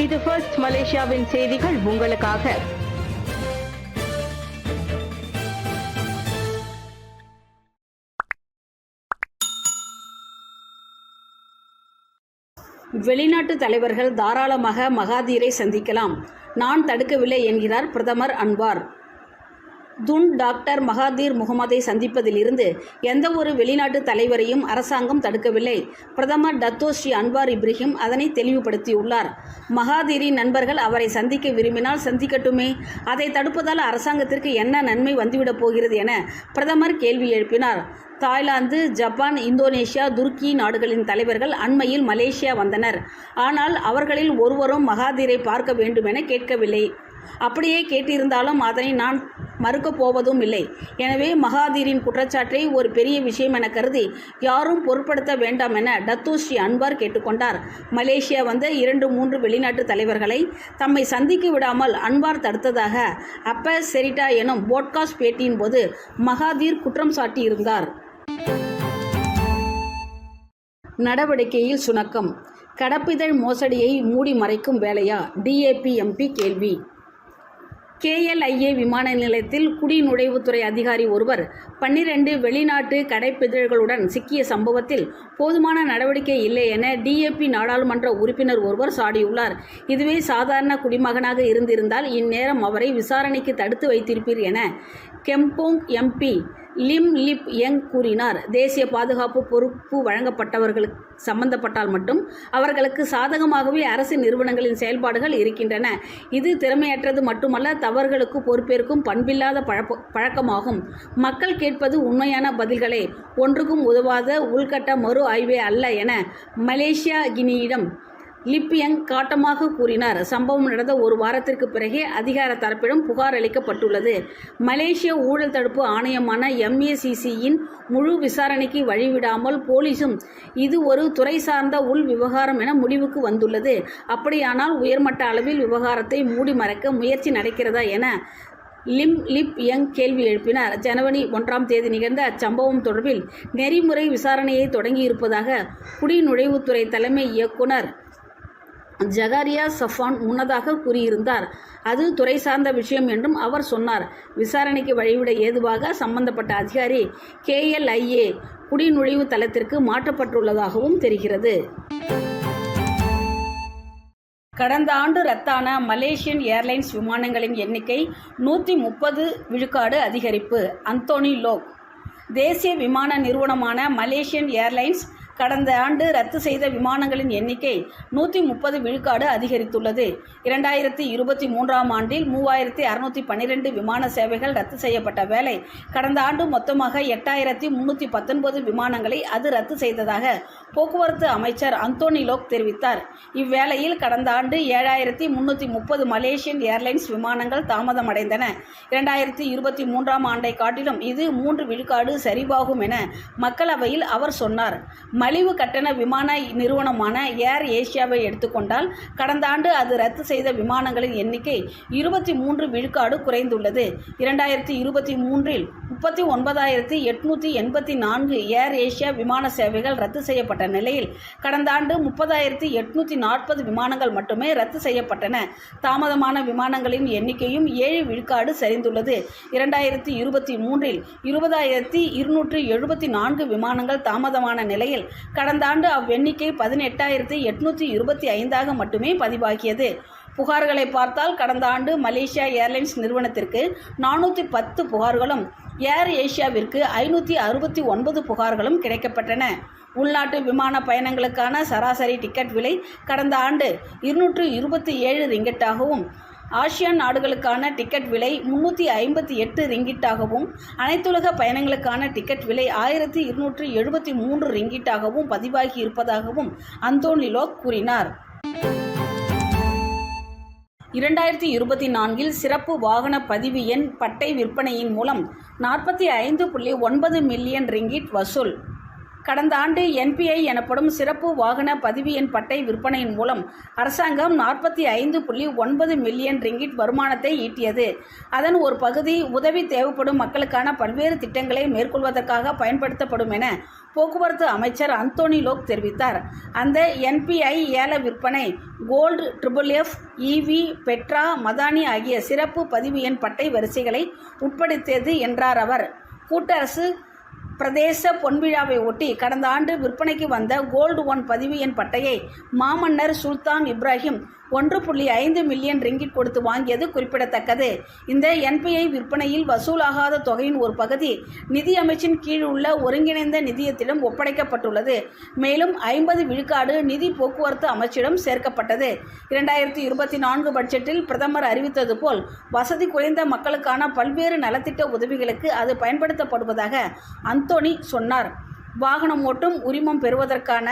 இது ஃபர்ஸ்ட் மலேசியாவின் செய்திகள் உங்களுக்காக. வெளிநாட்டு தலைவர்கள் தாராளமாக மகாதீரை சந்திக்கலாம், நான் தடுக்கவில்லை என்கிறார் பிரதமர் அன்வார். துன் டாக்டர் மகாதீர் முகமதை சந்திப்பதிலிருந்து எந்த ஒரு வெளிநாட்டு தலைவரையும் அரசாங்கம் தடுக்கவில்லை. பிரதமர் டத்தோ ஸ்ரீ அன்வார் இப்ராஹிம் அதனை தெளிவுபடுத்தியுள்ளார். மகாதீரின் நண்பர்கள் அவரை சந்திக்க விரும்பினால் சந்திக்கட்டுமே, அதை தடுப்பதால் அரசாங்கத்திற்கு என்ன நன்மை வந்துவிடப் போகிறது என பிரதமர் கேள்வி எழுப்பினார். தாய்லாந்து, ஜப்பான், இந்தோனேஷியா, துருக்கி நாடுகளின் தலைவர்கள் அண்மையில் மலேசியா வந்தனர். ஆனால் அவர்களில் ஒருவரும் மகாதீரை பார்க்க வேண்டுமென கேட்கவில்லை. அப்படியே கேட்டிருந்தாலும் அதனை நான் மறுக்கப் போவதும் இல்லை. எனவே மகாதீரின் குற்றச்சாட்டை ஒரு பெரிய விஷயம் என கருதி யாரும் பொருட்படுத்த வேண்டாம் என டத்தோ ஸ்ரீ அன்வார் கேட்டுக்கொண்டார். மலேசியா வந்த 2-3 வெளிநாட்டு தலைவர்களை தம்மை சந்திக்க விடாமல் அன்வார் தடுத்ததாக அப்ப செரிட்டா எனும் போட்காஸ்ட் பேட்டியின் போது மகாதீர் குற்றம் சாட்டியிருந்தார். நடவடிக்கையில் சுணக்கம். கடப்பிதழ் மோசடியை மூடி மறைக்கும் வேலையா? டிஏபி எம்பி கேள்வி. KLIA விமான நிலையத்தில் குடிநுழைவுத்துறை அதிகாரி ஒருவர் 12 வெளிநாட்டு கடைப்பிதழ்களுடன் சிக்கிய சம்பவத்தில் போதுமான நடவடிக்கை இல்லை என டிஏபி நாடாளுமன்ற உறுப்பினர் ஒருவர் சாடியுள்ளார். இதுவே சாதாரண குடிமகனாக இருந்திருந்தால் இந்நேரம் அவரை விசாரணைக்கு தடுத்து வைத்திருப்பீர் என கெம்போங் எம்பி லிம் லிப் யங் கூறினார். தேசிய பாதுகாப்பு பொறுப்பு வழங்கப்பட்டவர்களுக்கு சம்பந்தப்பட்டால் மட்டும் அவர்களுக்கு சாதகமாகவே அரசு நிறுவனங்களின் செயல்பாடுகள் இருக்கின்றன. இது திறமையற்றது மட்டுமல்ல, தவறுகளுக்கு பொறுப்பேற்கும் பண்பில்லாத பழக்கமாகும். மக்கள் கேட்பது உண்மையான பதில்களே, ஒன்றுக்கும் உதவாத உள்கட்ட மறு ஆய்வே அல்ல என மலேசியா கினியிடம் லிப்பியங் காட்டமாக கூறினார். சம்பவம் நடந்த ஒரு வாரத்திற்கு பிறகே அதிகார தரப்பிடம் புகார் அளிக்கப்பட்டுள்ளது. மலேசிய ஊழல் தடுப்பு ஆணையமான MACCயின் முழு விசாரணைக்கு வழிவிடாமல் போலீசும் இது ஒரு துறை சார்ந்த உள் விவகாரம் என முடிவுக்கு வந்துள்ளது. அப்படியானால் உயர்மட்ட அளவில் விவகாரத்தை மூடி மறைக்க முயற்சி நடக்கிறதா என லிம் லிப் யங் கேள்வி எழுப்பினார். ஜனவரி 1ஆம் தேதி நிகழ்ந்த அச்சம்பவம் தொடர்பில் நெறிமுறை விசாரணையை தொடங்கியிருப்பதாக குடிநுழைவுத்துறை தலைமை இயக்குனர் ஜகாரியா சஃபான் முன்னதாக கூறியிருந்தார். அது துறை சார்ந்த விஷயம் என்றும் அவர் சொன்னார். விசாரணைக்கு வழிவிட ஏதுவாக சம்பந்தப்பட்ட அதிகாரி KLIA குடிநுழைவு தளத்திற்கு மாற்றப்பட்டுள்ளதாகவும் தெரிகிறது. கடந்த ஆண்டு ரத்தான மலேசியன் ஏர்லைன்ஸ் விமானங்களின் எண்ணிக்கை 130 விழுக்காடு அதிகரிப்பு. அந்தோனி லோக். தேசிய விமான நிறுவனமான மலேசியன் ஏர்லைன்ஸ் கடந்த ஆண்டு ரத்து செய்த விமானங்களின் எண்ணிக்கை 130 விழுக்காடு அதிகரித்துள்ளது. 2023ஆம் ஆண்டில் 3612 விமான சேவைகள் ரத்து செய்யப்பட்ட வேளை கடந்த ஆண்டு மொத்தமாக 8319 விமானங்களை அது ரத்து செய்ததாக போக்குவரத்து அமைச்சர் அந்தோனி லோக் தெரிவித்தார். இவ்வேளையில் கடந்த ஆண்டு 7330 மலேசியன் ஏர்லைன்ஸ் விமானங்கள் தாமதமடைந்தன. 2023ஆம் ஆண்டை காட்டிலும் இது 3 விழுக்காடு சரிவாகும் என மக்களவையில் அவர் சொன்னார். மலிவு கட்டண விமான நிறுவனமான ஏர் ஏசியாவை எடுத்துக்கொண்டால் கடந்த ஆண்டு அது ரத்து செய்த விமானங்களின் எண்ணிக்கை 23 விழுக்காடு குறைந்துள்ளது. 2023இல் 39,884 ஏர் ஏசியா விமான சேவைகள் ரத்து செய்யப்பட்ட நிலையில் கடந்த ஆண்டு 30,840 விமானங்கள் மட்டுமே ரத்து செய்யப்பட்டன. தாமதமான விமானங்களின் எண்ணிக்கையும் 7 விழுக்காடு சரிந்துள்ளது. 2023இல் 20,274 விமானங்கள் தாமதமான நிலையில் கடந்த ஆண்டு அவ்வெண்ணிக்கை 18,825 மட்டுமே பதிவாகியது. புகார்களை பார்த்தால் கடந்த ஆண்டு மலேசியா ஏர்லைன்ஸ் நிறுவனத்திற்கு 410 புகார்களும் ஏர் ஏசியாவிற்கு 569 புகார்களும் கிடைக்கப்பட்டன. உள்நாட்டு விமான பயணங்களுக்கான சராசரி டிக்கெட் விலை கடந்த ஆண்டு 227 ரிங்கெட்டாகவும் ஆசியான் நாடுகளுக்கான டிக்கெட் விலை 358 ரிங்கிட்டாகவும் அனைத்துலக பயணங்களுக்கான டிக்கெட் விலை 1273 ரிங்கிட்டாகவும் பதிவாகி இருப்பதாகவும் அந்தோனி லோக் கூறினார். 2024இல் சிறப்பு வாகன பதிவு எண் பட்டை விற்பனையின் மூலம் 45.9 மில்லியன் ரிங்கிட் வசூல். கடந்த ஆண்டு NPI எனப்படும் சிறப்பு வாகன பதிவு எண் பட்டை விற்பனையின் மூலம் அரசாங்கம் 45.9 மில்லியன் ரிங்கிட் வருமானத்தை ஈட்டியது. அதன் ஒரு பகுதி உதவி தேவைப்படும் மக்களுக்கான பல்வேறு திட்டங்களை மேற்கொள்வதற்காக பயன்படுத்தப்படும் என போக்குவரத்து அமைச்சர் அந்தோனி லோக் தெரிவித்தார். அந்த NPI ஏல விற்பனை கோல்டு, FFF, EV, பெட்ரா, மதானி ஆகிய சிறப்பு பதிவு எண் பட்டை வரிசைகளை உட்படுத்தியது என்றார் அவர். கூட்டரசு பிரதேச பொன்விழாவை ஒட்டி கடந்த ஆண்டு விற்பனைக்கு வந்த கோல்டு 1 பதிவு எண் பட்டையை மாமன்னர் சுல்தான் இப்ராஹிம் 1.5 மில்லியன் ரிங்கிட் கொடுத்து வாங்கியது குறிப்பிடத்தக்கது. இந்த NPI விற்பனையில் வசூலாகாத தொகையின் ஒரு பகுதி நிதி அமைச்சின் கீழ் உள்ள ஒருங்கிணைந்த நிதியத்திடம் ஒப்படைக்கப்பட்டுள்ளது. மேலும் 50 விழுக்காடு நிதி போக்குவரத்து அமைச்சிடம் சேர்க்கப்பட்டது. 2024 பட்ஜெட்டில் பிரதமர் அறிவித்தது போல் வசதி குறைந்த மக்களுக்கான பல்வேறு நலத்திட்ட உதவிகளுக்கு அது பயன்படுத்தப்படுவதாக அந்தோனி சொன்னார். வாகனம் ஓட்டும் உரிமம் பெறுவதற்கான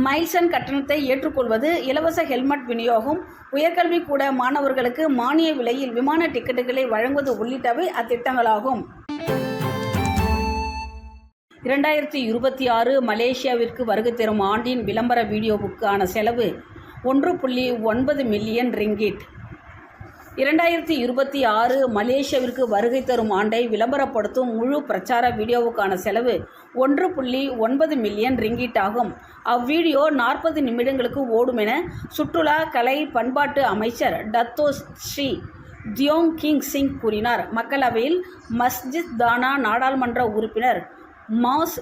மைல்சன் கட்டணத்தை ஏற்றுக்கொள்வது, இலவச ஹெல்மெட் விநியோகம், உயர்கல்வி கூட மாணவர்களுக்கு மானிய விலையில் விமான டிக்கெட்டுகளை வழங்குவது உள்ளிட்டவை அத்திட்டங்களாகும். 2026 மலேசியாவிற்கு வருகை தரும் ஆண்டின் விளம்பர வீடியோவுக்கான செலவு 1.9 மில்லியன் ரிங்கிட். 2026 மலேசியாவிற்கு வருகை தரும் ஆண்டை விளம்பரப்படுத்தும் முழு பிரச்சார வீடியோவுக்கான செலவு 1.9 மில்லியன் ரிங்கிட் ஆகும். அவ்வீடியோ 40 நிமிடங்களுக்கு ஓடும் என சுற்றுலா, கலை, பண்பாட்டு அமைச்சர் டத்தோ ஸ்ரீ தியோங் கிங் சிங் கூறினார். மக்களவையில் மஸ்ஜித் தானா நாடாளுமன்ற உறுப்பினர் மாஸ்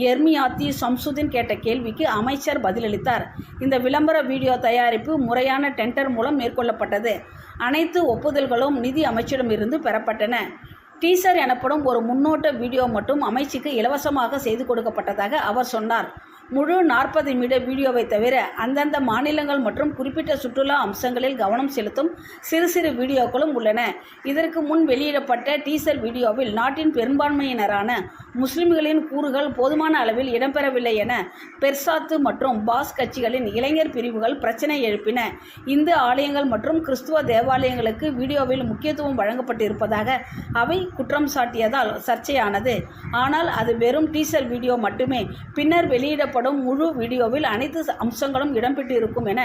எர்மியாத்தி சம்சுதீன் கேட்ட கேள்விக்கு அமைச்சர் பதிலளித்தார். இந்த விளம்பர வீடியோ தயாரிப்பு முறையான டெண்டர் மூலம் மேற்கொள்ளப்பட்டது. அனைத்து ஒப்புதல்களும் நிதி அமைச்சிடமிருந்து பெறப்பட்டன. டீசர் எனப்படும் ஒரு முன்னோட்ட வீடியோ மட்டும் அமைச்சுக்கு இலவசமாக செய்து கொடுக்கப்பட்டதாக அவர் சொன்னார். முழு 40 நிமிட வீடியோவை தவிர அந்தந்த மாநிலங்கள் மற்றும் குறிப்பிட்ட சுற்றுலா அம்சங்களில் கவனம் செலுத்தும் சிறு சிறு வீடியோக்களும் உள்ளன. இதற்கு முன் வெளியிடப்பட்ட டீசர் வீடியோவில் நாட்டின் பெரும்பான்மையினரான முஸ்லிம்களின் கூறுகள் போதுமான அளவில் இடம்பெறவில்லை என பெர்சாத்து மற்றும் பாஸ் கட்சிகளின் இளைஞர் பிரிவுகள் பிரச்சினை எழுப்பின. இந்து ஆலயங்கள் மற்றும் கிறிஸ்துவ தேவாலயங்களுக்கு வீடியோவில் முக்கியத்துவம் வழங்கப்பட்டிருப்பதாக அவை குற்றம் சாட்டியதால் சர்ச்சையானது. ஆனால் அது வெறும் டீசர் வீடியோ மட்டுமே. பின்னர் வெளியிடப்படும் முழு வீடியோவில் அனைத்து அம்சங்களும் இடம்பெற்றிருக்கும் என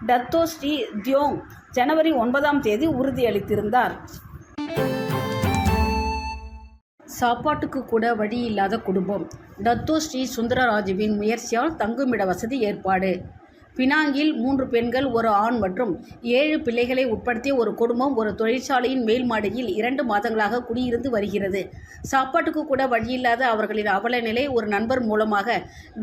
டத்தோ ஸ்ரீ தியோங் ஜனவரி 9ஆம் தேதி உறுதியளித்திருந்தார். சாப்பாட்டுக்கு கூட வழி இல்லாத குடும்பம். டத்தோ ஸ்ரீ சுந்தரராஜுவின் முயற்சியால் தங்குமிட வசதி ஏற்பாடு. பினாங்கில் 3 பெண்கள், 1 ஆண் மற்றும் 7 பிள்ளைகளை உட்படுத்திய ஒரு குடும்பம் ஒரு தொழிற்சாலையின் மேல் மாடியில் 2 மாதங்களாக குடியிருந்து வருகிறது. சாப்பாட்டுக்கு கூட வழியில்லாத அவர்களின் அவல நிலை ஒரு நண்பர் மூலமாக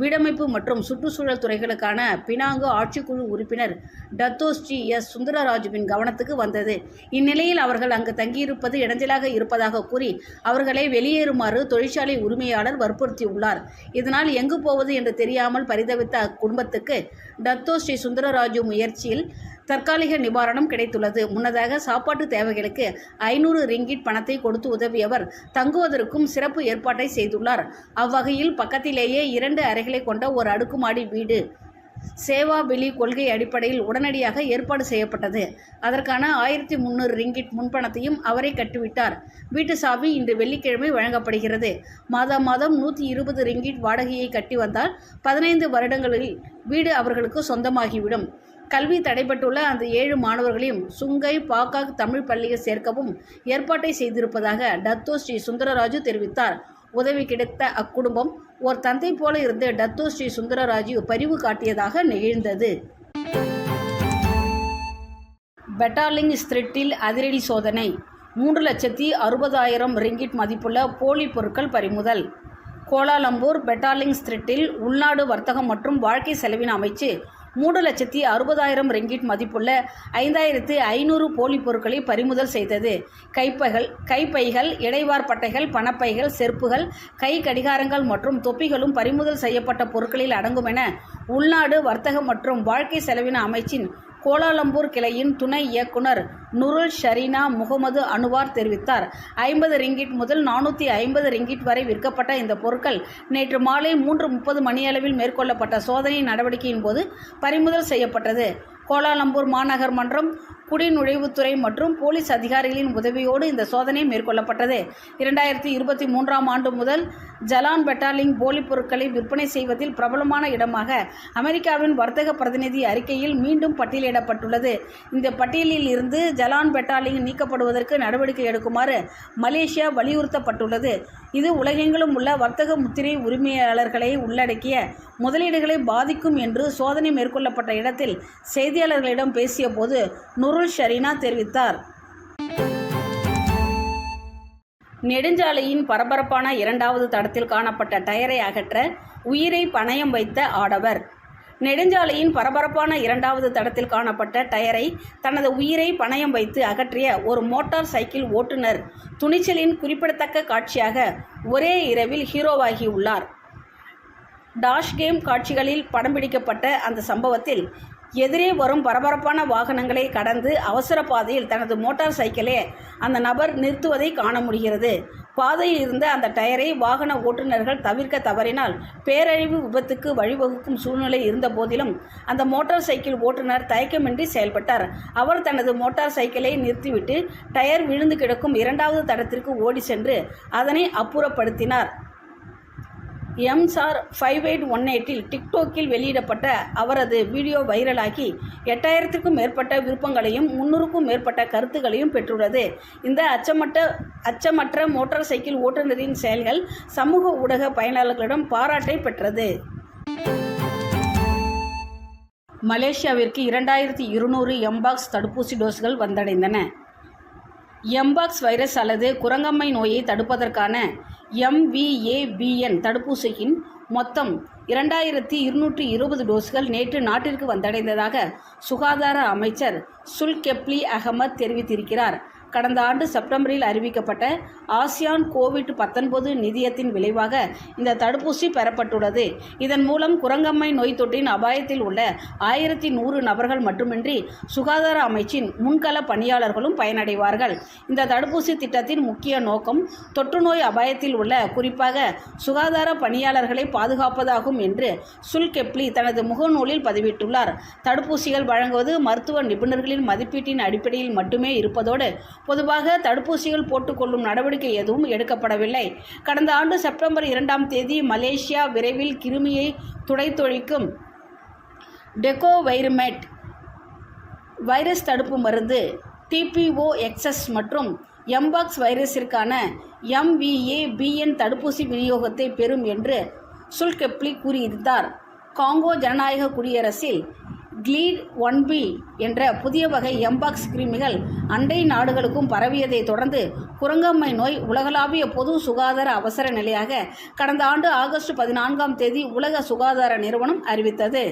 வீடமைப்பு மற்றும் சுற்றுச்சூழல் துறைகளுக்கான பினாங்கு ஆட்சிக்குழு உறுப்பினர் டத்தோ ஸ்ரீ எஸ் சுந்தரராஜுவின் கவனத்துக்கு வந்தது. இந்நிலையில் அவர்கள் அங்கு தங்கியிருப்பது இடைஞ்சலாக இருப்பதாக கூறி அவர்களை வெளியேறுமாறு தொழிற்சாலை உரிமையாளர் வற்புறுத்தியுள்ளார். இதனால் எங்கு போவது என்று தெரியாமல் பரிதவித்த அக்குடும்பத்துக்கு டத்தோ ஸ்ரீ சுந்தரராஜு முயற்சியில் தற்காலிக நிவாரணம் கிடைத்துள்ளது. முன்னதாக சாப்பாட்டு தேவைகளுக்கு 500 ரிங்கிட் பணத்தை கொடுத்து உதவியவர் தங்குவதற்கும் சிறப்பு ஏற்பாட்டை செய்துள்ளார். அவ்வகையில் பக்கத்திலேயே 2 அறைகளை கொண்ட ஒரு அடுக்குமாடி வீடு சேவா வெளி கொள்கை அடிப்படையில் உடனடியாக ஏற்பாடு செய்யப்பட்டது. அதற்கான 1300 ரிங்கிட் முன்பணத்தையும் அவரை கட்டிவிட்டார். வீட்டு சாவி இன்று வெள்ளிக்கிழமை வழங்கப்படுகிறது. மாதம் 120 ரிங்கிட் வாடகையை கட்டி வந்தால் 15 வருடங்களில் வீடு அவர்களுக்கு சொந்தமாகிவிடும். கல்வி தடைபட்டுள்ள அந்த 7 மாணவர்களையும் சுங்கை பாக்காக் தமிழ் பள்ளியில் சேர்க்கவும் ஏற்பாட்டை செய்திருப்பதாக டத்தோ ஸ்ரீ சுந்தரராஜு தெரிவித்தார். உதவி கிடைத்த அக்குடும்பம் ஒரு தந்தை போல இருந்து டத்தோ ஸ்ரீ சுந்தரராஜு பரிவு காட்டியதாக நிகழ்ந்தது. பெட்டாலிங் ஸ்ட்ரீட்டில் அதிரடி சோதனை. 3,60,000 ரிங்கிட் மதிப்புள்ள போலி பொருட்கள் பறிமுதல். கோலாலம்பூர் பெட்டாலிங் ஸ்ட்ரீட்டில் உள்நாடு வர்த்தகம் மற்றும் வாழ்க்கை செலவின அமைச்சு 3,60,000 ரிங்கிட் மதிப்புள்ள 5,500 போலி பொருட்களை பறிமுதல் செய்தது. கைப்பைகள், இடைவார் பட்டைகள், பணப்பைகள், செருப்புகள், கை கடிகாரங்கள் மற்றும் தொப்பிகளும் பறிமுதல் செய்யப்பட்ட பொருட்களில் அடங்கும் என உள்நாடு வர்த்தகம் மற்றும் வாழ்க்கை செலவின அமைச்சின் கோலாலம்பூர் கிளையின் துணை இயக்குனர் நுருல் ஷரீனா முகமது அனுவார் தெரிவித்தார். 50 ரிங்கிட் முதல் 450 ரிங்கிட் வரை விற்கப்பட்ட இந்த பொருட்கள் நேற்று மாலை 3:30 மணியளவில் மேற்கொள்ளப்பட்ட சோதனை நடவடிக்கையின் போது பறிமுதல் செய்யப்பட்டது. கோலாலம்பூர் மாநகர் மன்றம், குடிநுழைவுத்துறை மற்றும் போலீஸ் அதிகாரிகளின் உதவியோடு இந்த சோதனை மேற்கொள்ளப்பட்டது. 2023ஆம் ஆண்டு முதல் ஜலான் பெட்டாலிங் போலிப் பொருட்களை விற்பனை செய்வதில் பிரபலமான இடமாக அமெரிக்காவின் வர்த்தக பிரதிநிதி அறிக்கையில் மீண்டும் பட்டியலிடப்பட்டுள்ளது. இந்த பட்டியலில் இருந்து ஜலான் பெட்டாலிங் நீக்கப்படுவதற்கு நடவடிக்கை எடுக்குமாறு மலேசியா வலியுறுத்தப்பட்டுள்ளது. இது உலகெங்கிலும் உள்ள வர்த்தக முத்திரை உரிமையாளர்களை உள்ளடக்கிய முதலீடுகளை பாதிக்கும் என்று சோதனை மேற்கொள்ளப்பட்ட இடத்தில் செய்தியாளர்களிடம் பேசிய போது நுருல் ஷரீனா தெரிவித்தார். நெடுஞ்சாலையின் பரபரப்பான 2வது தடத்தில் காணப்பட்ட டயரை அகற்ற உயிரை பணயம் வைத்த ஆடவர். நெடுஞ்சாலையின் பரபரப்பான 2வது தடத்தில் காணப்பட்ட டயரை தனது உயிரை பணயம் வைத்து அகற்றிய ஒரு மோட்டார் சைக்கிள் ஓட்டுநர் துணிச்சலின் குறிப்பிடத்தக்க காட்சியாக ஒரே இரவில் ஹீரோவாகியுள்ளார். டாஷ் கேம் காட்சிகளில் படம் பிடிக்கப்பட்ட அந்த சம்பவத்தில் எதிரே வரும் பரபரப்பான வாகனங்களை கடந்து அவசர பாதையில் தனது மோட்டார் சைக்கிளை அந்த நபர் நிறுத்துவதை காண முடிகிறது. பாதையில் இருந்த அந்த டயரை வாகன ஓட்டுநர்கள் தவிர்க்க தவறினால் பேரழிவு விபத்துக்கு வழிவகுக்கும் சூழ்நிலை இருந்த போதிலும் அந்த மோட்டார் சைக்கிள் ஓட்டுநர் தயக்கமின்றி செயல்பட்டார். அவர் தனது மோட்டார் சைக்கிளை நிறுத்திவிட்டு டயர் விழுந்து கிடக்கும் 2வது தடத்திற்கு ஓடி சென்று அதனை அப்புறப்படுத்தினார். MSAR5818 டிக்டாக்கில் வெளியிடப்பட்ட அவரது வீடியோ வைரலாகி 8000க்கும் மேற்பட்ட விருப்பங்களையும் 300க்கும் மேற்பட்ட கருத்துக்களையும் பெற்றுள்ளது. இந்த அச்சமற்ற மோட்டார் சைக்கிள் ஓட்டுநரின் செயல்கள் சமூக ஊடக பயனாளர்களிடம் பாராட்டை பெற்றது. மலேசியாவிற்கு 2200 எம்பாக்ஸ் தடுப்பூசி டோஸ்கள் வந்தடைந்தன. எம்பாக்ஸ் வைரஸ் அல்லது குரங்கம்மை நோயை தடுப்பதற்கான MVABN தடுப்பூசியின் மொத்தம் 2220 டோஸ்கள் நேற்று நாட்டிற்கு வந்தடைந்ததாக சுகாதார அமைச்சர் சுல்கெப்லி அகமது தெரிவித்திருக்கிறார். கடந்த ஆண்டு செப்டம்பரில் அறிவிக்கப்பட்ட ஆசியான் கோவிட்-19 நிதியத்தின் விளைவாக இந்த தடுப்பூசி பெறப்பட்டுள்ளது. இதன் மூலம் குரங்கம்மை நோய் தொற்றின் அபாயத்தில் உள்ள 1100 நபர்கள் மட்டுமின்றி சுகாதார அமைச்சின் முன்கள பணியாளர்களும் பயனடைவார்கள். இந்த தடுப்பூசி திட்டத்தின் முக்கிய நோக்கம் தொற்று நோய் அபாயத்தில் உள்ள குறிப்பாக சுகாதார பணியாளர்களை பாதுகாப்பதாகும் என்று சுல்கெப்லி தனது முகநூலில் பதிவிட்டுள்ளார். தடுப்பூசிகள் வழங்குவது மருத்துவ நிபுணர்களின் மதிப்பீட்டின் அடிப்படையில் மட்டுமே இருப்பதோடு பொதுவாக தடுப்பூசிகள் போட்டுக்கொள்ளும் நடவடிக்கை எதுவும் எடுக்கப்படவில்லை. கடந்த ஆண்டு செப்டம்பர் 2ஆம் தேதி மலேசியா விரைவில் கிருமியை துடைத்தொழிக்கும் டெகோவைர்மெட் வைரஸ் தடுப்பு மருந்து TPOXS மற்றும் எம்பாக்ஸ் வைரஸிற்கான MVABN தடுப்பூசி விநியோகத்தை பெறும் என்று சுல்கெப்லி கூறியிருந்தார். காங்கோ ஜனநாயக குடியரசில் கிளீட் 1B என்ற புதிய வகை எம்பாக்ஸ் கிருமிகள் அண்டை நாடுகளுக்கும் பரவியதை தொடர்ந்து குரங்கம்மை நோய் உலகளாவிய பொது சுகாதார அவசர நிலையாக கடந்த ஆண்டு ஆகஸ்ட் 14ஆம் தேதி உலக சுகாதார நிறுவனம் அறிவித்தது.